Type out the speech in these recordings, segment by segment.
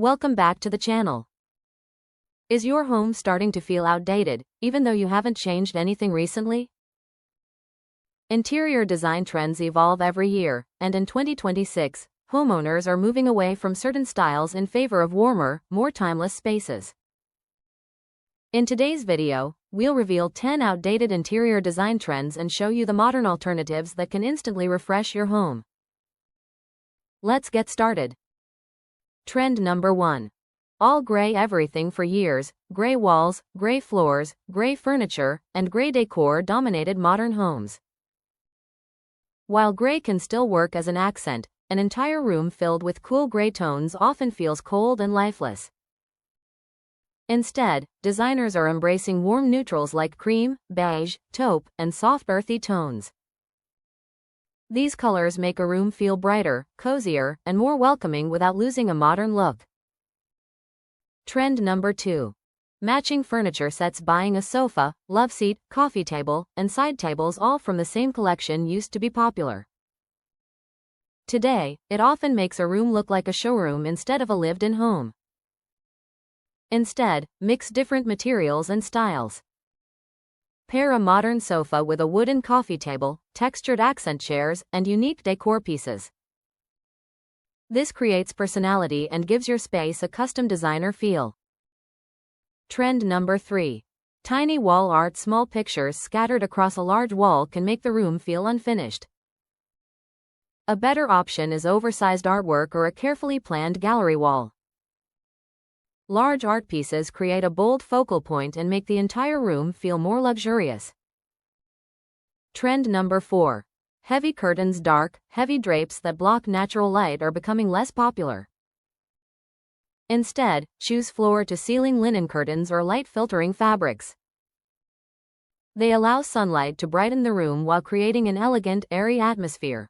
Welcome back to the channel. Is your home starting to feel outdated, even though you haven't changed anything recently? Interior design trends evolve every year, and in 2026, homeowners are moving away from certain styles in favor of warmer, more timeless spaces. In today's video, we'll reveal 10 outdated interior design trends and show you the modern alternatives that can instantly refresh your home. Let's get started. Trend number 1. All gray everything. For years, gray walls, gray floors, gray furniture, and gray decor dominated modern homes. While gray can still work as an accent, an entire room filled with cool gray tones often feels cold and lifeless. Instead, designers are embracing warm neutrals like cream, beige, taupe, and soft earthy tones. These colors make a room feel brighter, cozier, and more welcoming without losing a modern look. Trend number 2. Matching furniture sets. Buying a sofa, loveseat, coffee table, and side tables all from the same collection used to be popular. Today, it often makes a room look like a showroom instead of a lived-in home. Instead, mix different materials and styles. Pair a modern sofa with a wooden coffee table, textured accent chairs, and unique decor pieces. This creates personality and gives your space a custom designer feel. Trend number 3. Tiny wall art. Small pictures scattered across a large wall can make the room feel unfinished. A better option is oversized artwork or a carefully planned gallery wall. Large art pieces create a bold focal point and make the entire room feel more luxurious. Trend number 4. Heavy curtains. Dark, heavy drapes that block natural light are becoming less popular. Instead, choose floor-to-ceiling linen curtains or light-filtering fabrics. They allow sunlight to brighten the room while creating an elegant, airy atmosphere.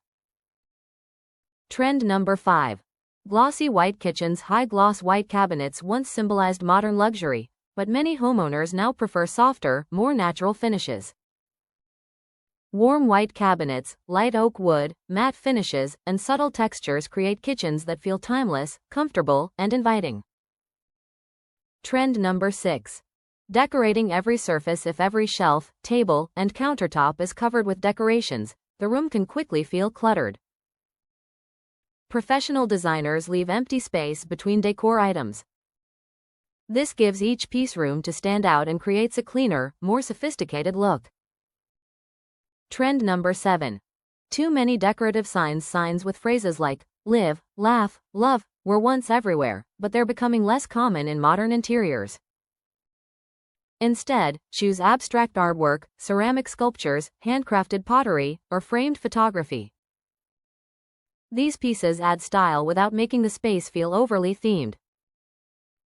Trend number 5. Glossy white kitchens. High-gloss white cabinets once symbolized modern luxury, but many homeowners now prefer softer, more natural finishes. Warm white cabinets, light oak wood, matte finishes, and subtle textures create kitchens that feel timeless, comfortable, and inviting. Trend number 6. Decorating every surface. If every shelf, table, and countertop is covered with decorations, the room can quickly feel cluttered. Professional designers leave empty space between decor items. This gives each piece room to stand out and creates a cleaner, more sophisticated look. Trend number 7. Too many decorative signs. Signs with phrases like live, laugh, love were once everywhere, but they're becoming less common in modern interiors. Instead, choose abstract artwork, ceramic sculptures, handcrafted pottery, or framed photography. These pieces add style without making the space feel overly themed.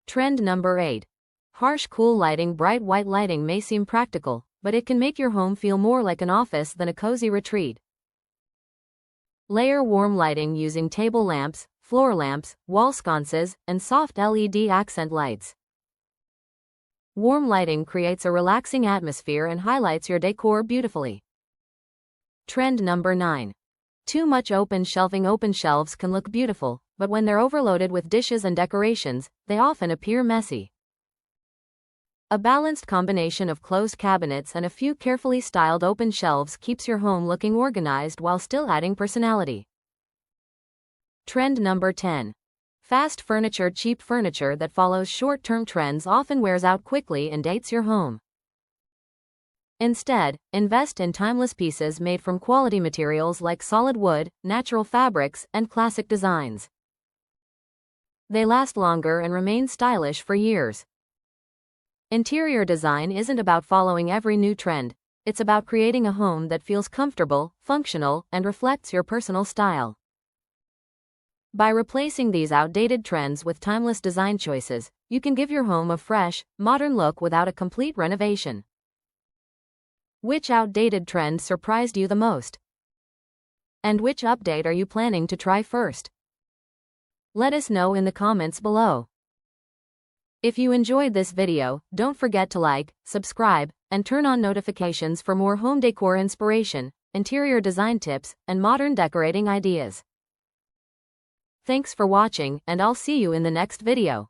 Trend number 8. Harsh cool lighting. Bright white lighting may seem practical, but it can make your home feel more like an office than a cozy retreat. Layer warm lighting using table lamps, floor lamps, wall sconces, and soft LED accent lights. Warm lighting creates a relaxing atmosphere and highlights your decor beautifully. Trend number 9. Too much open shelving. Open shelves can look beautiful, but when they're overloaded with dishes and decorations, they often appear messy. A balanced combination of closed cabinets and a few carefully styled open shelves keeps your home looking organized while still adding personality. Trend number 10. Fast furniture. Cheap furniture that follows short-term trends often wears out quickly and dates your home. Instead, invest in timeless pieces made from quality materials like solid wood, natural fabrics, and classic designs. They last longer and remain stylish for years. Interior design isn't about following every new trend, it's about creating a home that feels comfortable, functional, and reflects your personal style. By replacing these outdated trends with timeless design choices, you can give your home a fresh, modern look without a complete renovation. Which outdated trend surprised you the most? And which update are you planning to try first? Let us know in the comments below. If you enjoyed this video, don't forget to like, subscribe, and turn on notifications for more home decor inspiration, interior design tips, and modern decorating ideas. Thanks for watching, and I'll see you in the next video.